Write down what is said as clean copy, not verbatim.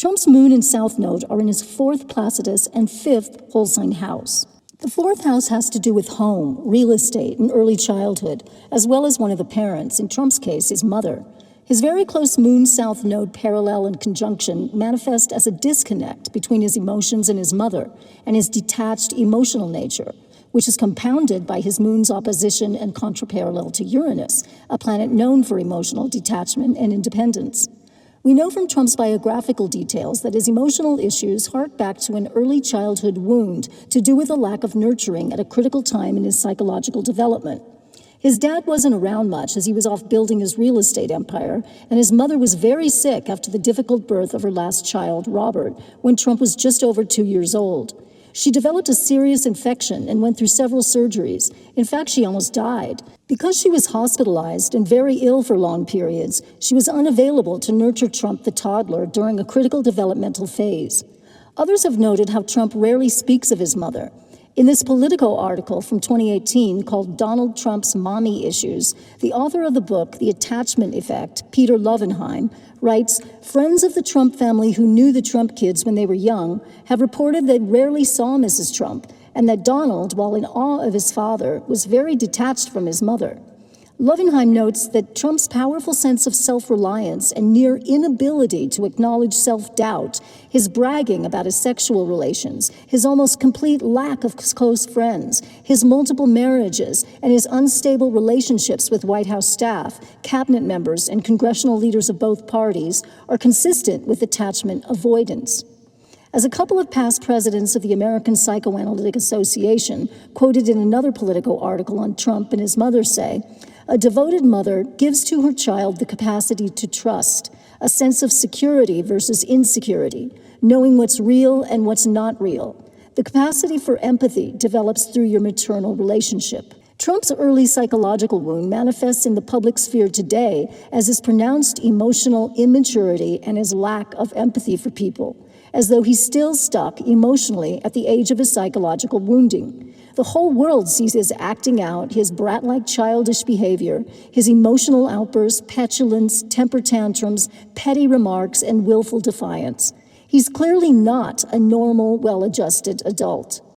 Trump's moon and south node are in his 4th Placidus and 5th whole sign house. The 4th house has to do with home, real estate, and early childhood, as well as one of the parents, in Trump's case, his mother. His very close moon-south node parallel and conjunction manifest as a disconnect between his emotions and his mother, and his detached emotional nature, which is compounded by his moon's opposition and contraparallel to Uranus, a planet known for emotional detachment and independence. We know from Trump's biographical details that his emotional issues hark back to an early childhood wound to do with a lack of nurturing at a critical time in his psychological development. His dad wasn't around much as he was off building his real estate empire, and his mother was very sick after the difficult birth of her last child, Robert, when Trump was just over 2 years old. She developed a serious infection and went through several surgeries. In fact, she almost died. Because she was hospitalized and very ill for long periods, she was unavailable to nurture Trump the toddler during a critical developmental phase. Others have noted how Trump rarely speaks of his mother. In this Politico article from 2018 called Donald Trump's Mommy Issues, the author of the book, The Attachment Effect, Peter Lovenheim, writes, friends of the Trump family who knew the Trump kids when they were young have reported they rarely saw Mrs. Trump, and that Donald, while in awe of his father, was very detached from his mother. Lovenheim notes that Trump's powerful sense of self-reliance and near inability to acknowledge self-doubt, his bragging about his sexual relations, his almost complete lack of close friends, his multiple marriages, and his unstable relationships with White House staff, cabinet members, and congressional leaders of both parties are consistent with attachment avoidance. As a couple of past presidents of the American Psychoanalytic Association, quoted in another Politico article on Trump and his mother, say, a devoted mother gives to her child the capacity to trust, a sense of security versus insecurity, knowing what's real and what's not real. The capacity for empathy develops through your maternal relationship. Trump's early psychological wound manifests in the public sphere today as his pronounced emotional immaturity and his lack of empathy for people, as though he's still stuck emotionally at the age of his psychological wounding. The whole world sees his acting out, his brat-like childish behavior, his emotional outbursts, petulance, temper tantrums, petty remarks, and willful defiance. He's clearly not a normal, well-adjusted adult.